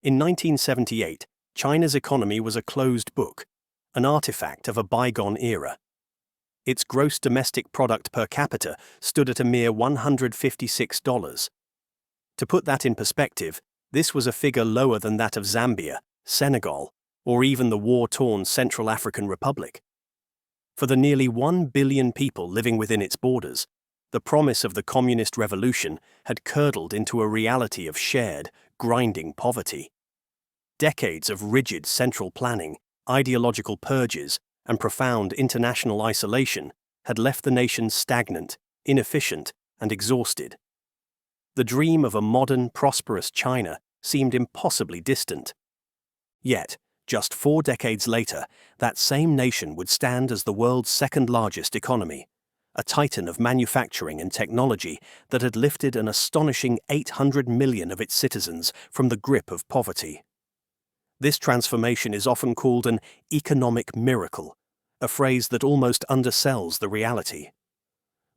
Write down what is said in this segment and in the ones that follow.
In 1978, China's economy was a closed book, an artifact of a bygone era. Its gross domestic product per capita stood at a mere $156. To put that in perspective, this was a figure lower than that of Zambia, Senegal, or even the war-torn Central African Republic. For the nearly 1 billion people living within its borders, the promise of the communist revolution had curdled into a reality of shared, grinding poverty. Decades of rigid central planning, ideological purges, and profound international isolation had left the nation stagnant, inefficient, and exhausted. The dream of a modern, prosperous China seemed impossibly distant. Yet, just 4 decades later, that same nation would stand as the world's second-largest economy, a titan of manufacturing and technology that had lifted an astonishing 800 million of its citizens from the grip of poverty. This transformation is often called an economic miracle, a phrase that almost undersells the reality.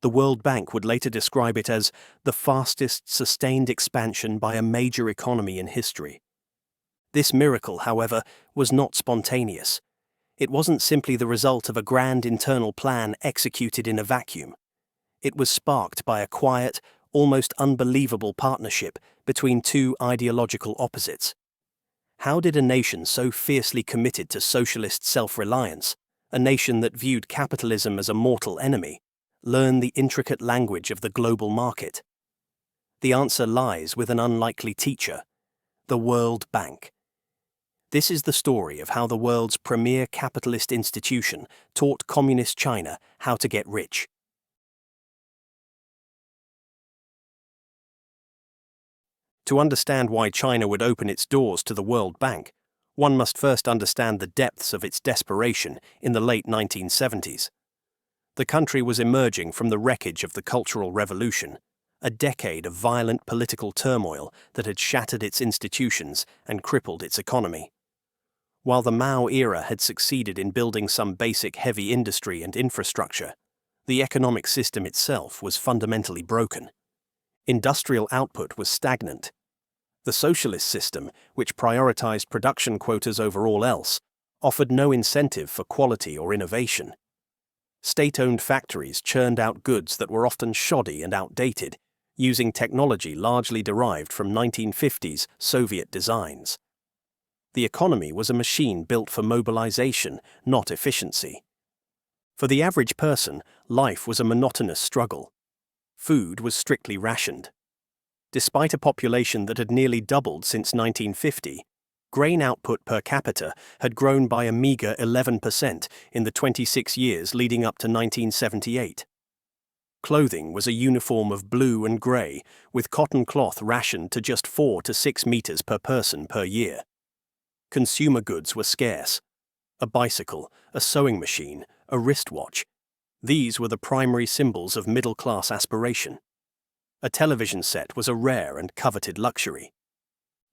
The World Bank would later describe it as the fastest sustained expansion by a major economy in history. This miracle, however, was not spontaneous. It wasn't simply the result of a grand internal plan executed in a vacuum. It was sparked by a quiet, almost unbelievable partnership between two ideological opposites. How did a nation so fiercely committed to socialist self-reliance, a nation that viewed capitalism as a mortal enemy, learn the intricate language of the global market? The answer lies with an unlikely teacher: the World Bank. This is the story of how the world's premier capitalist institution taught communist China how to get rich. To understand why China would open its doors to the World Bank, one must first understand the depths of its desperation in the late 1970s. The country was emerging from the wreckage of the Cultural Revolution, a decade of violent political turmoil that had shattered its institutions and crippled its economy. While the Mao era had succeeded in building some basic heavy industry and infrastructure, the economic system itself was fundamentally broken. Industrial output was stagnant. The socialist system, which prioritized production quotas over all else, offered no incentive for quality or innovation. State-owned factories churned out goods that were often shoddy and outdated, using technology largely derived from 1950s Soviet designs. The economy was a machine built for mobilization, not efficiency. For the average person, life was a monotonous struggle. Food was strictly rationed. Despite a population that had nearly doubled since 1950, grain output per capita had grown by a meager 11% in the 26 years leading up to 1978. Clothing was a uniform of blue and grey, with cotton cloth rationed to just 4 to 6 meters per person per year. Consumer goods were scarce. A bicycle, a sewing machine, a wristwatch. These were the primary symbols of middle-class aspiration. A television set was a rare and coveted luxury.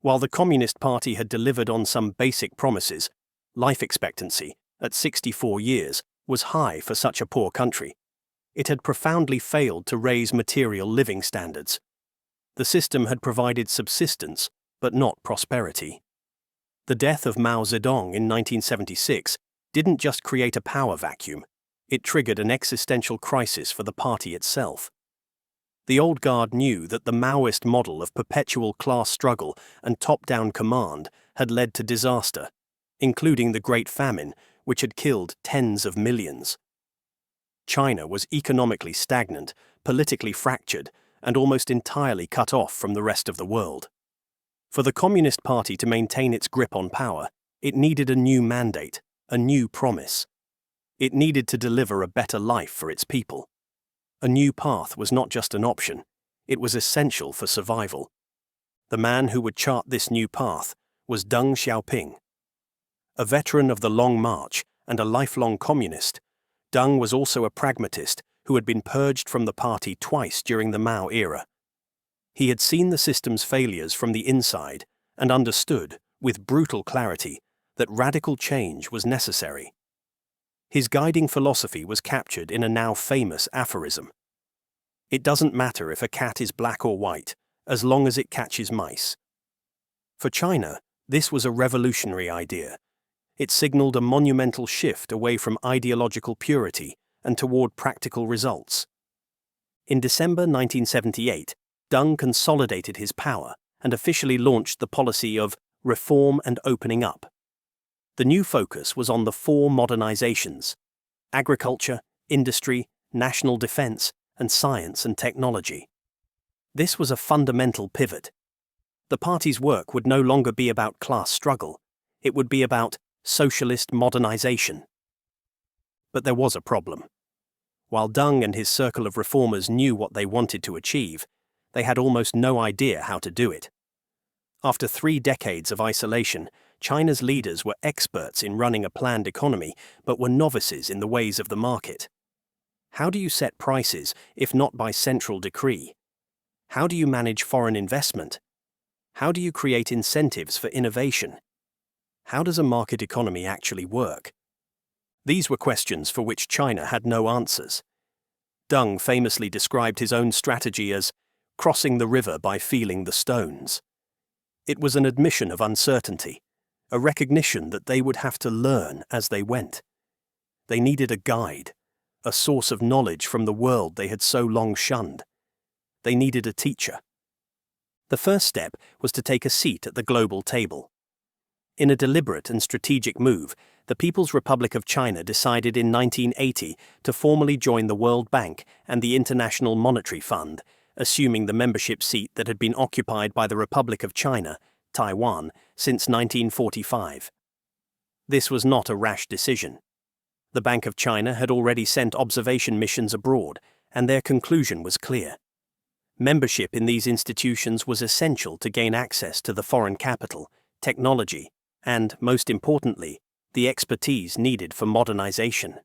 While the Communist Party had delivered on some basic promises, life expectancy, at 64 years, was high for such a poor country. It had profoundly failed to raise material living standards. The system had provided subsistence, but not prosperity. The death of Mao Zedong in 1976 didn't just create a power vacuum, it triggered an existential crisis for the party itself. The old guard knew that the Maoist model of perpetual class struggle and top-down command had led to disaster, including the Great Famine, which had killed tens of millions. China was economically stagnant, politically fractured, and almost entirely cut off from the rest of the world. For the Communist Party to maintain its grip on power, it needed a new mandate, a new promise. It needed to deliver a better life for its people. A new path was not just an option, it was essential for survival. The man who would chart this new path was Deng Xiaoping. A veteran of the Long March and a lifelong communist, Deng was also a pragmatist who had been purged from the party twice during the Mao era. He had seen the system's failures from the inside and understood, with brutal clarity, that radical change was necessary. His guiding philosophy was captured in a now famous aphorism: "It doesn't matter if a cat is black or white, as long as it catches mice." For China, This was a revolutionary idea. It signaled a monumental shift away from ideological purity and toward practical results. In December 1978, Deng consolidated his power and officially launched the policy of reform and opening up. The new focus was on the four modernizations: agriculture, industry, national defense, and science and technology. This was a fundamental pivot. The party's work would no longer be about class struggle, it would be about socialist modernization. But there was a problem. While Deng and his circle of reformers knew what they wanted to achieve, they had almost no idea how to do it. After 3 decades of isolation, China's leaders were experts in running a planned economy, but were novices in the ways of the market. How do you set prices, if not by central decree? How do you manage foreign investment? How do you create incentives for innovation? How does a market economy actually work? These were questions for which China had no answers. Deng famously described his own strategy as crossing the river by feeling the stones. It was an admission of uncertainty, a recognition that they would have to learn as they went. They needed a guide, a source of knowledge from the world they had so long shunned. They needed a teacher. The first step was to take a seat at the global table. In a deliberate and strategic move, the People's Republic of China decided in 1980 to formally join the World Bank and the International Monetary Fund, assuming the membership seat that had been occupied by the Republic of China, Taiwan, since 1945. This was not a rash decision. The Bank of China had already sent observation missions abroad, and their conclusion was clear. Membership in these institutions was essential to gain access to the foreign capital, technology, and, most importantly, the expertise needed for modernization.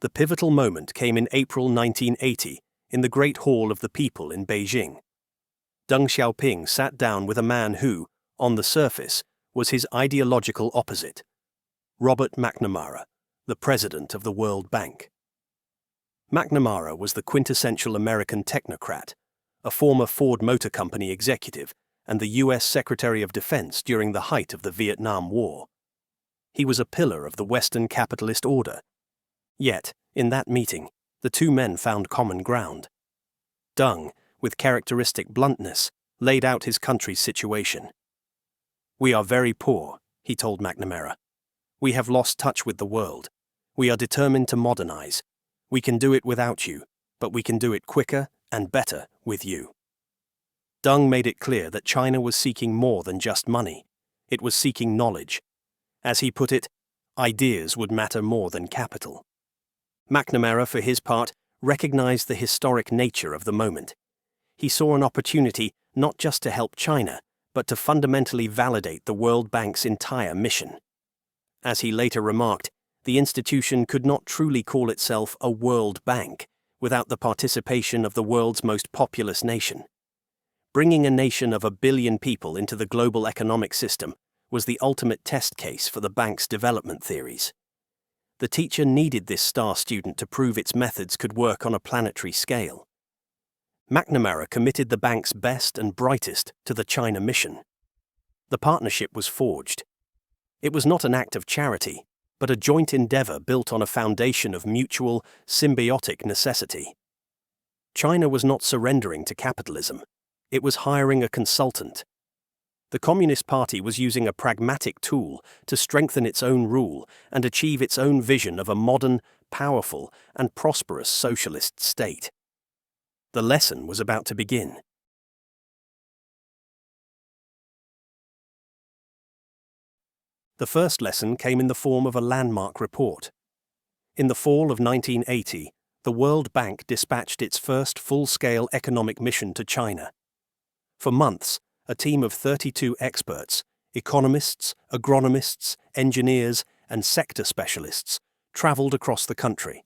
The pivotal moment came in April 1980 in the Great Hall of the People in Beijing. Deng Xiaoping sat down with a man who, on the surface, was his ideological opposite, Robert McNamara, the president of the World Bank. McNamara was the quintessential American technocrat, a former Ford Motor Company executive and the U.S. Secretary of Defense during the height of the Vietnam War. He was a pillar of the Western capitalist order. Yet, in that meeting, the two men found common ground. Deng, with characteristic bluntness, laid out his country's situation. "We are very poor," he told McNamara. "We have lost touch with the world. We are determined to modernize. We can do it without you, but we can do it quicker and better with you." Deng made it clear that China was seeking more than just money. It was seeking knowledge. As he put it, ideas would matter more than capital. McNamara, for his part, recognized the historic nature of the moment. He saw an opportunity not just to help China, but to fundamentally validate the World Bank's entire mission. As he later remarked, the institution could not truly call itself a World Bank without the participation of the world's most populous nation. Bringing a nation of 1 billion people into the global economic system was the ultimate test case for the bank's development theories. The teacher needed this star student to prove its methods could work on a planetary scale. McNamara committed the bank's best and brightest to the China mission. The partnership was forged. It was not an act of charity, but a joint endeavor built on a foundation of mutual, symbiotic necessity. China was not surrendering to capitalism. It was hiring a consultant. The Communist Party was using a pragmatic tool to strengthen its own rule and achieve its own vision of a modern, powerful, and prosperous socialist state. The lesson was about to begin. The first lesson came in the form of a landmark report. In the fall of 1980, the World Bank dispatched its first full-scale economic mission to China. For months, a team of 32 experts, economists, agronomists, engineers, and sector specialists, traveled across the country.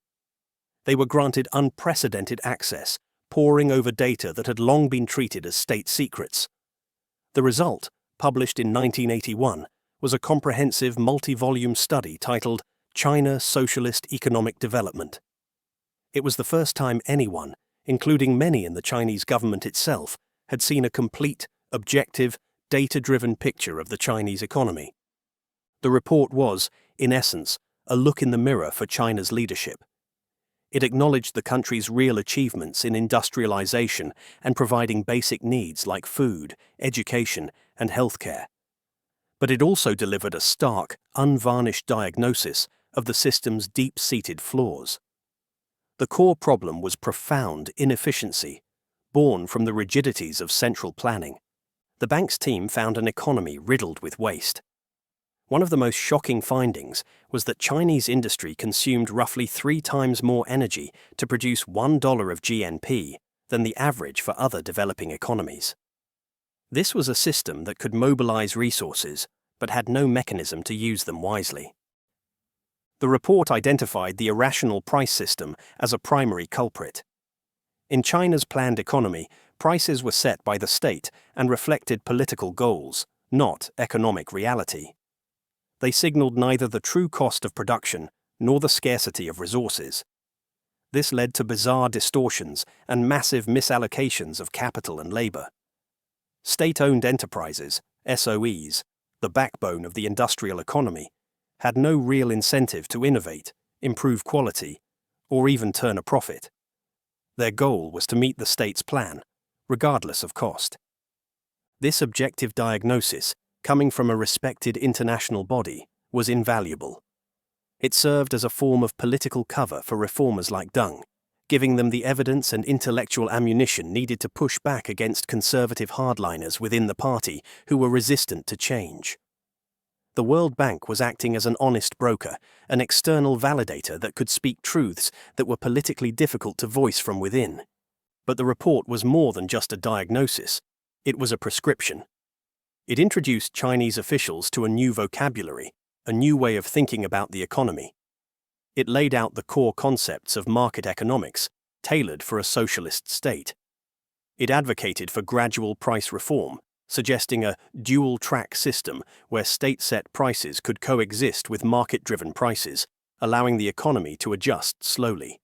They were granted unprecedented access, poring over data that had long been treated as state secrets. The result, published in 1981, was a comprehensive multi-volume study titled China Socialist Economic Development. It was the first time anyone, including many in the Chinese government itself, had seen a complete, objective, data-driven picture of the Chinese economy. The report was, in essence, a look in the mirror for China's leadership. It acknowledged the country's real achievements in industrialization and providing basic needs like food, education, and healthcare. But it also delivered a stark, unvarnished diagnosis of the system's deep-seated flaws. The core problem was profound inefficiency, born from the rigidities of central planning. The bank's team found an economy riddled with waste. One of the most shocking findings was that Chinese industry consumed roughly 3 times more energy to produce $1 of GNP than the average for other developing economies. This was a system that could mobilize resources, but had no mechanism to use them wisely. The report identified the irrational price system as a primary culprit. In China's planned economy, prices were set by the state and reflected political goals, not economic reality. They signaled neither the true cost of production nor the scarcity of resources. This led to bizarre distortions and massive misallocations of capital and labor. State-owned enterprises, SOEs, the backbone of the industrial economy, had no real incentive to innovate, improve quality, or even turn a profit. Their goal was to meet the state's plan, regardless of cost. This objective diagnosis, coming from a respected international body, was invaluable. It served as a form of political cover for reformers like Deng, giving them the evidence and intellectual ammunition needed to push back against conservative hardliners within the party who were resistant to change. The World Bank was acting as an honest broker, an external validator that could speak truths that were politically difficult to voice from within. But the report was more than just a diagnosis. It was a prescription. It introduced Chinese officials to a new vocabulary, a new way of thinking about the economy. It laid out the core concepts of market economics, tailored for a socialist state. It advocated for gradual price reform, suggesting a dual-track system where state-set prices could coexist with market-driven prices, allowing the economy to adjust slowly.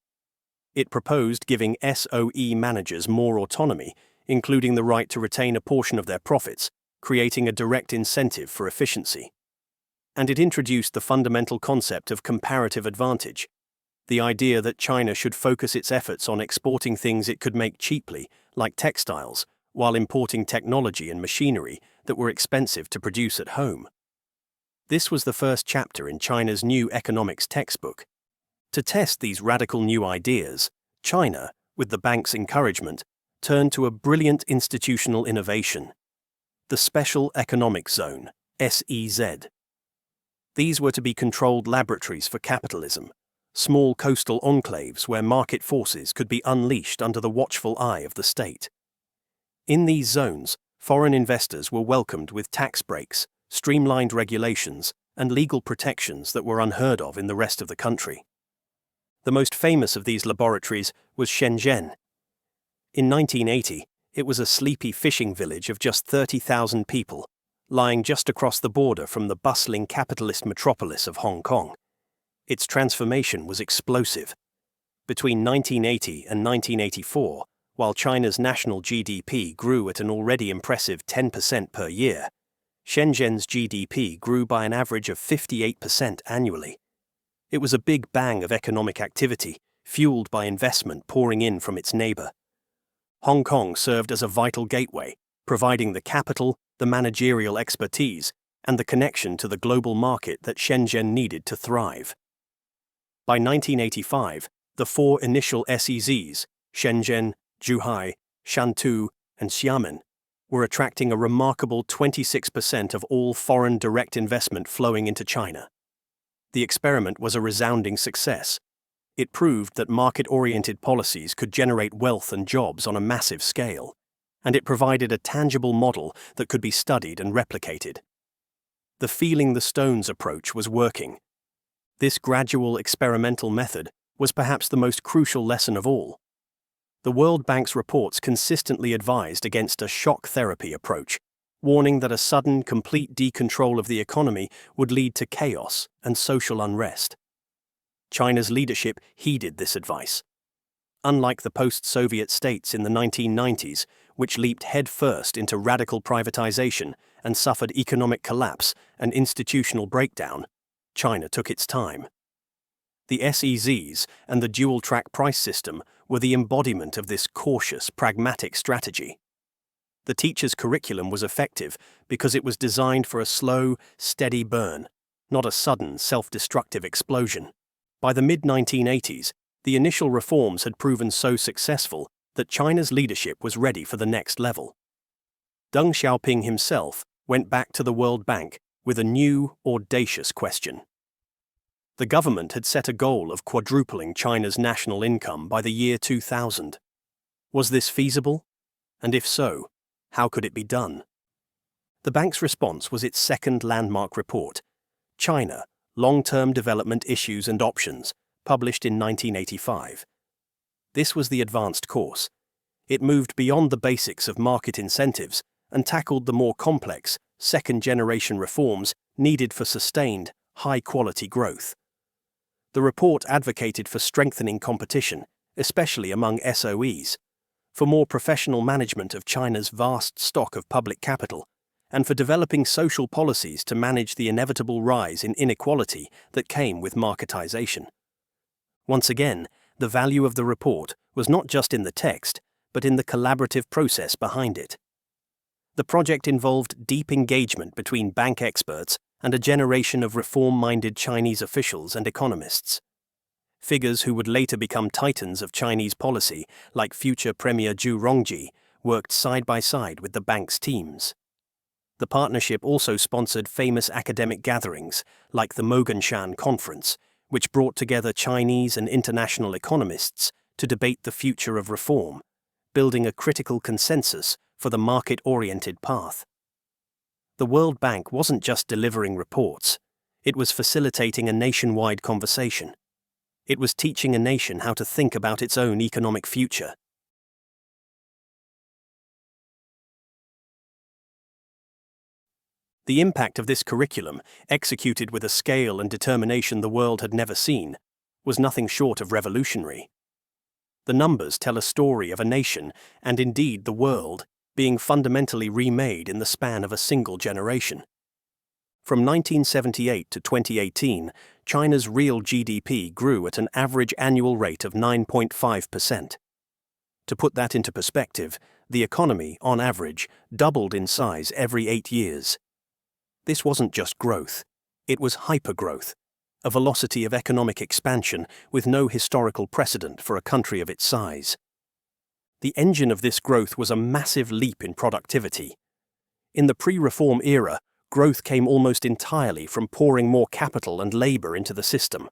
It proposed giving SOE managers more autonomy, including the right to retain a portion of their profits, creating a direct incentive for efficiency. And it introduced the fundamental concept of comparative advantage, the idea that China should focus its efforts on exporting things it could make cheaply, like textiles, while importing technology and machinery that were expensive to produce at home. This was the first chapter in China's new economics textbook. To test these radical new ideas, China, with the bank's encouragement, turned to a brilliant institutional innovation: the Special Economic Zone, SEZ. These were to be controlled laboratories for capitalism, small coastal enclaves where market forces could be unleashed under the watchful eye of the state. In these zones, foreign investors were welcomed with tax breaks, streamlined regulations, and legal protections that were unheard of in the rest of the country. The most famous of these laboratories was Shenzhen. In 1980, it was a sleepy fishing village of just 30,000 people, lying just across the border from the bustling capitalist metropolis of Hong Kong. Its transformation was explosive. Between 1980 and 1984, while China's national GDP grew at an already impressive 10% per year, Shenzhen's GDP grew by an average of 58% annually. It was a big bang of economic activity, fueled by investment pouring in from its neighbor. Hong Kong served as a vital gateway, providing the capital, the managerial expertise, and the connection to the global market that Shenzhen needed to thrive. By 1985, the 4 initial SEZs, Shenzhen, Zhuhai, Shantou, and Xiamen, were attracting a remarkable 26% of all foreign direct investment flowing into China. The experiment was a resounding success. It proved that market-oriented policies could generate wealth and jobs on a massive scale, and it provided a tangible model that could be studied and replicated. The feeling the stones approach was working. This gradual experimental method was perhaps the most crucial lesson of all. The World Bank's reports consistently advised against a shock therapy approach, warning that a sudden, complete decontrol of the economy would lead to chaos and social unrest. China's leadership heeded this advice. Unlike the post-Soviet states in the 1990s, which leaped headfirst into radical privatization and suffered economic collapse and institutional breakdown, China took its time. The SEZs and the dual-track price system were the embodiment of this cautious, pragmatic strategy. The teacher's curriculum was effective because it was designed for a slow, steady burn, not a sudden, self-destructive explosion. By the mid-1980s, the initial reforms had proven so successful that China's leadership was ready for the next level. Deng Xiaoping himself went back to the World Bank with a new, audacious question. The government had set a goal of quadrupling China's national income by the year 2000. Was this feasible? And if so, how could it be done? The bank's response was its second landmark report, China, Long-Term Development Issues and Options, published in 1985. This was the advanced course. It moved beyond the basics of market incentives and tackled the more complex, second-generation reforms needed for sustained, high-quality growth. The report advocated for strengthening competition, especially among SOEs, for more professional management of China's vast stock of public capital, and for developing social policies to manage the inevitable rise in inequality that came with marketization. Once again, the value of the report was not just in the text, but in the collaborative process behind it. The project involved deep engagement between bank experts and a generation of reform-minded Chinese officials and economists. Figures who would later become titans of Chinese policy, like future Premier Zhu Rongji, worked side by side with the bank's teams. The partnership also sponsored famous academic gatherings, like the Moganshan Conference, which brought together Chinese and international economists to debate the future of reform, building a critical consensus for the market-oriented path. The World Bank wasn't just delivering reports, it was facilitating a nationwide conversation. It was teaching a nation how to think about its own economic future. The impact of this curriculum, executed with a scale and determination the world had never seen, was nothing short of revolutionary. The numbers tell a story of a nation, and indeed the world, being fundamentally remade in the span of a single generation. From 1978 to 2018, China's real GDP grew at an average annual rate of 9.5%. To put that into perspective, the economy, on average, doubled in size every 8 years. This wasn't just growth, it was hypergrowth, a velocity of economic expansion with no historical precedent for a country of its size. The engine of this growth was a massive leap in productivity. In the pre-reform era, growth came almost entirely from pouring more capital and labor into the system.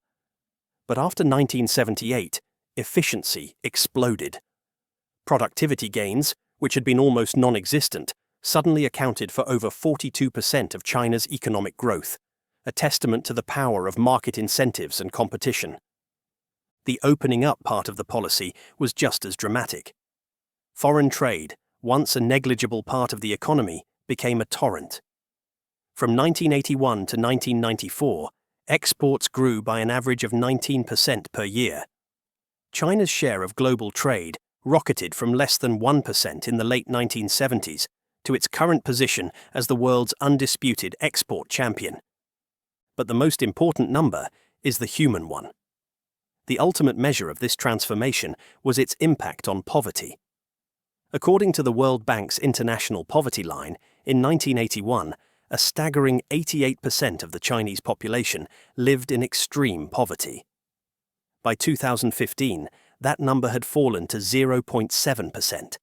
But after 1978, efficiency exploded. Productivity gains, which had been almost non-existent, suddenly accounted for over 42% of China's economic growth, a testament to the power of market incentives and competition. The opening up part of the policy was just as dramatic. Foreign trade, once a negligible part of the economy, became a torrent. From 1981 to 1994, exports grew by an average of 19% per year. China's share of global trade rocketed from less than 1% in the late 1970s to its current position as the world's undisputed export champion. But the most important number is the human one. The ultimate measure of this transformation was its impact on poverty. According to the World Bank's International Poverty Line, in 1981, a staggering 88% of the Chinese population lived in extreme poverty. By 2015, that number had fallen to 0.7%.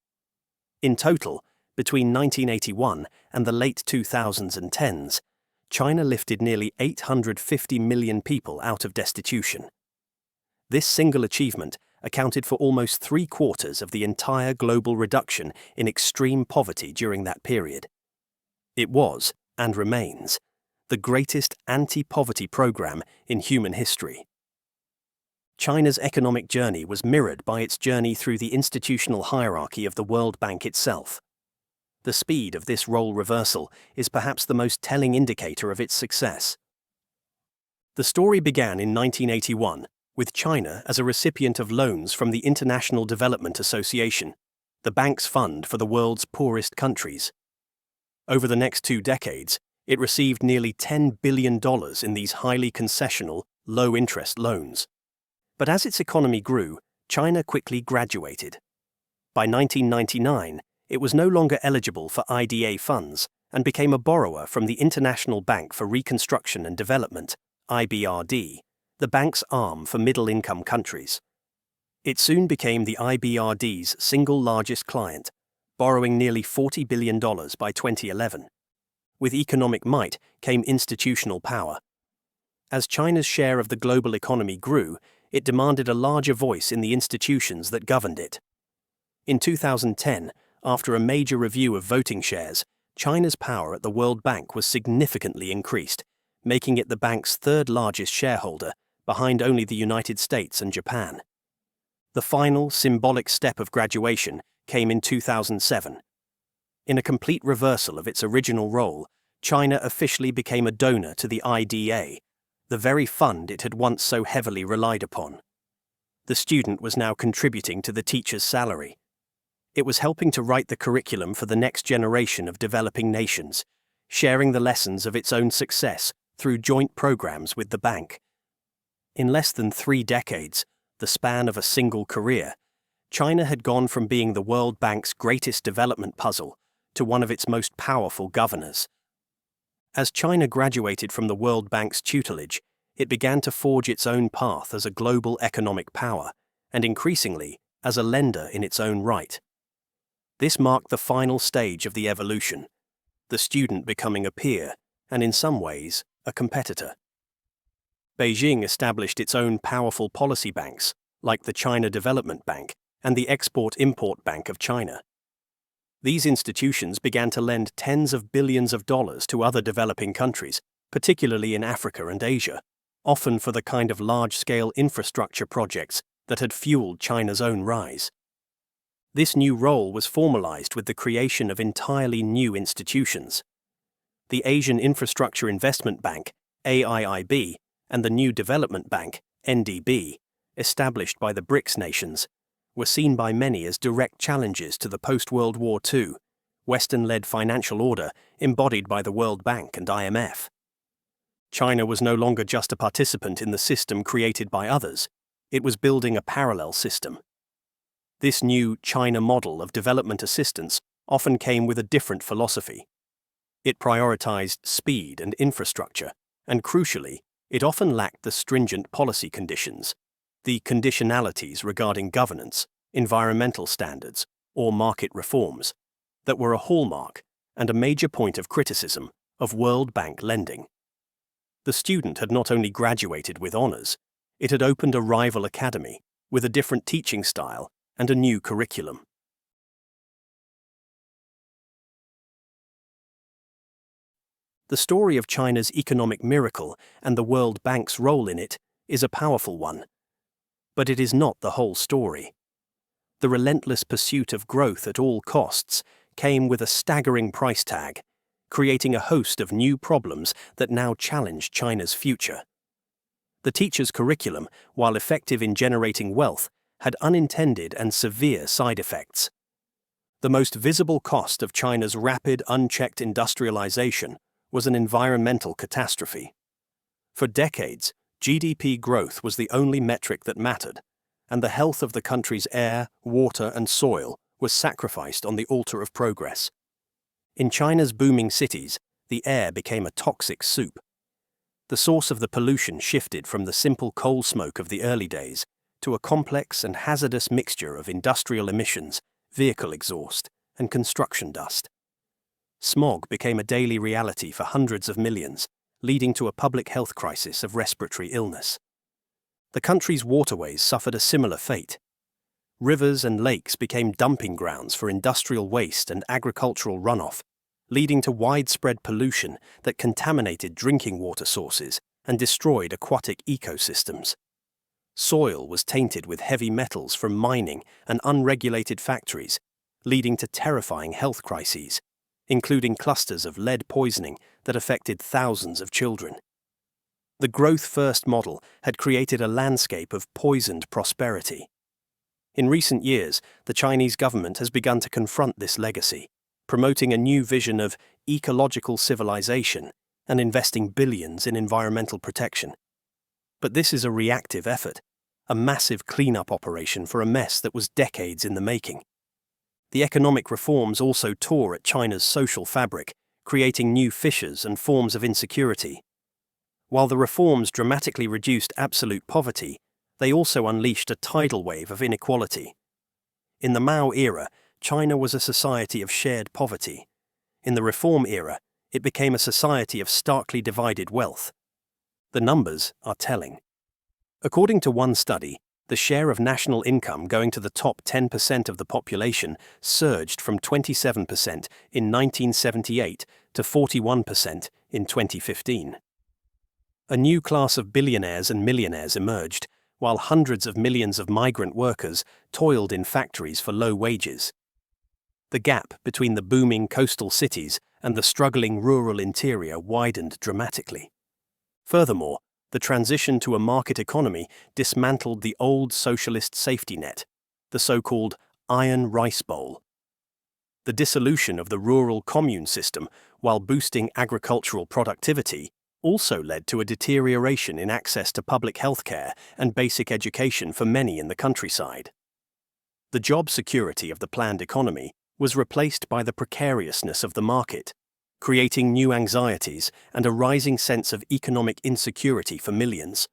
In total, between 1981 and the late 2010s, China lifted nearly 850 million people out of destitution. This single achievement accounted for almost 3/4 of the entire global reduction in extreme poverty during that period. It was, and remains, the greatest anti-poverty program in human history. China's economic journey was mirrored by its journey through the institutional hierarchy of the World Bank itself. The speed of this role reversal is perhaps the most telling indicator of its success. The story began in 1981, with China as a recipient of loans from the International Development Association, the bank's fund for the world's poorest countries. Over the next 2 decades, it received nearly $10 billion in these highly concessional, low-interest loans. But as its economy grew, China quickly graduated. By 1999, it was no longer eligible for IDA funds and became a borrower from the International Bank for Reconstruction and Development, IBRD, the bank's arm for middle-income countries. It soon became the IBRD's single largest client, borrowing nearly $40 billion by 2011. With economic might came institutional power. As China's share of the global economy grew, it demanded a larger voice in the institutions that governed it. In 2010, after a major review of voting shares, China's power at the World Bank was significantly increased, making it the bank's third largest shareholder, behind only the United States and Japan. The final, symbolic step of graduation came in 2007. In a complete reversal of its original role, China officially became a donor to the IDA, the very fund it had once so heavily relied upon. The student was now contributing to the teacher's salary. It was helping to write the curriculum for the next generation of developing nations, sharing the lessons of its own success through joint programs with the bank. In less than 3 decades, the span of a single career, China had gone from being the World Bank's greatest development puzzle to one of its most powerful governors. As China graduated from the World Bank's tutelage, it began to forge its own path as a global economic power, and increasingly, as a lender in its own right. This marked the final stage of the evolution, the student becoming a peer, and in some ways, a competitor. Beijing established its own powerful policy banks, like the China Development Bank and the Export-Import Bank of China. These institutions began to lend tens of billions of dollars to other developing countries, particularly in Africa and Asia, often for the kind of large-scale infrastructure projects that had fueled China's own rise. This new role was formalized with the creation of entirely new institutions. The Asian Infrastructure Investment Bank, AIIB, and the New Development Bank, NDB, established by the BRICS nations, were seen by many as direct challenges to the post-World War II, Western-led financial order embodied by the World Bank and IMF. China was no longer just a participant in the system created by others, it was building a parallel system. This new China model of development assistance often came with a different philosophy. It prioritized speed and infrastructure, and crucially, it often lacked the stringent policy conditions, the conditionalities regarding governance, environmental standards, or market reforms, that were a hallmark and a major point of criticism of World Bank lending. The student had not only graduated with honors, it had opened a rival academy with a different teaching style and a new curriculum. The story of China's economic miracle and the World Bank's role in it is a powerful one. But it is not the whole story. The relentless pursuit of growth at all costs came with a staggering price tag, creating a host of new problems that now challenge China's future. The teacher's curriculum, while effective in generating wealth, had unintended and severe side effects. The most visible cost of China's rapid, unchecked industrialization was an environmental catastrophe. For decades, GDP growth was the only metric that mattered, and the health of the country's air, water, and soil was sacrificed on the altar of progress. In China's booming cities, the air became a toxic soup. The source of the pollution shifted from the simple coal smoke of the early days to a complex and hazardous mixture of industrial emissions, vehicle exhaust, and construction dust. Smog became a daily reality for hundreds of millions, leading to a public health crisis of respiratory illness. The country's waterways suffered a similar fate. Rivers and lakes became dumping grounds for industrial waste and agricultural runoff, leading to widespread pollution that contaminated drinking water sources and destroyed aquatic ecosystems. Soil was tainted with heavy metals from mining and unregulated factories, leading to terrifying health crises, including clusters of lead poisoning that affected thousands of children. The growth-first model had created a landscape of poisoned prosperity. In recent years, the Chinese government has begun to confront this legacy, promoting a new vision of ecological civilization and investing billions in environmental protection. But this is a reactive effort, a massive cleanup operation for a mess that was decades in the making. The economic reforms also tore at China's social fabric, creating new fissures and forms of insecurity. While the reforms dramatically reduced absolute poverty, they also unleashed a tidal wave of inequality. In the Mao era, China was a society of shared poverty. In the reform era, it became a society of starkly divided wealth. The numbers are telling. According to one study, the share of national income going to the top 10% of the population surged from 27% in 1978 to 41% in 2015. A new class of billionaires and millionaires emerged, while hundreds of millions of migrant workers toiled in factories for low wages. The gap between the booming coastal cities and the struggling rural interior widened dramatically. Furthermore, the transition to a market economy dismantled the old socialist safety net, the so-called iron rice bowl. The dissolution of the rural commune system, while boosting agricultural productivity, also led to a deterioration in access to public health care and basic education for many in the countryside. The job security of the planned economy was replaced by the precariousness of the market, creating new anxieties and a rising sense of economic insecurity for millions.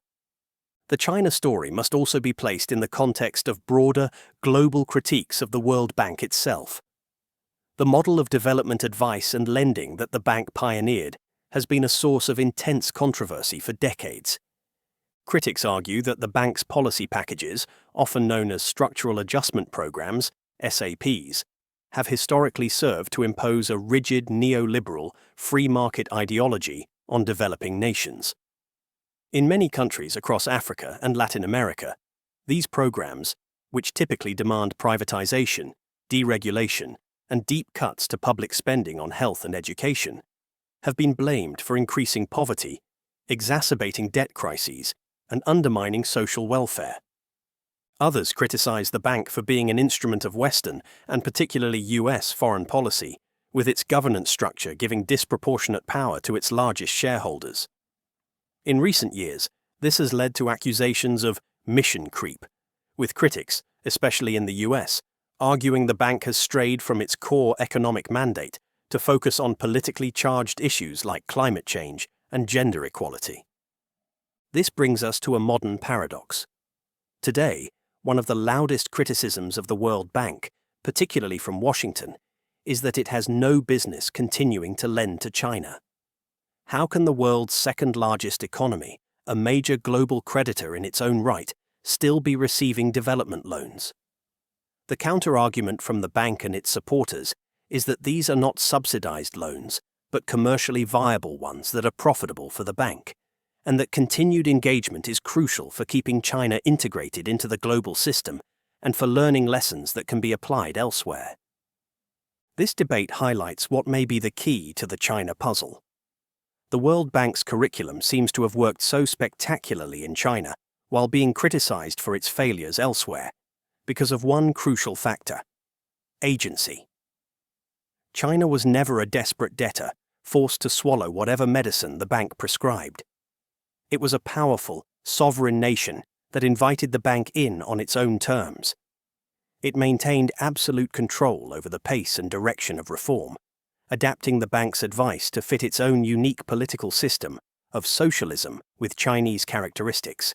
The China story must also be placed in the context of broader, global critiques of the World Bank itself. The model of development advice and lending that the bank pioneered has been a source of intense controversy for decades. Critics argue that the bank's policy packages, often known as structural adjustment programs, SAPs, have historically served to impose a rigid neoliberal, free market ideology on developing nations. In many countries across Africa and Latin America, these programs, which typically demand privatization, deregulation, and deep cuts to public spending on health and education, have been blamed for increasing poverty, exacerbating debt crises, and undermining social welfare. Others criticize the bank for being an instrument of Western, and particularly US, foreign policy, with its governance structure giving disproportionate power to its largest shareholders. In recent years, this has led to accusations of mission creep, with critics, especially in the US, arguing the bank has strayed from its core economic mandate to focus on politically charged issues like climate change and gender equality. This brings us to a modern paradox. Today, one of the loudest criticisms of the World Bank, particularly from Washington, is that it has no business continuing to lend to China. How can the world's second-largest economy, a major global creditor in its own right, still be receiving development loans? The counter-argument from the bank and its supporters is that these are not subsidized loans, but commercially viable ones that are profitable for the bank, and that continued engagement is crucial for keeping China integrated into the global system and for learning lessons that can be applied elsewhere. This debate highlights what may be the key to the China puzzle. The World Bank's curriculum seems to have worked so spectacularly in China, while being criticized for its failures elsewhere, because of one crucial factor: agency. China was never a desperate debtor, forced to swallow whatever medicine the bank prescribed. It was a powerful, sovereign nation that invited the bank in on its own terms. It maintained absolute control over the pace and direction of reform, adapting the bank's advice to fit its own unique political system of socialism with Chinese characteristics.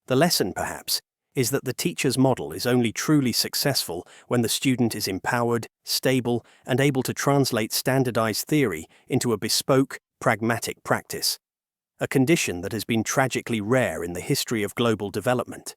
The lesson, perhaps, is that the teacher's model is only truly successful when the student is empowered, stable, and able to translate standardized theory into a bespoke, pragmatic practice, a condition that has been tragically rare in the history of global development.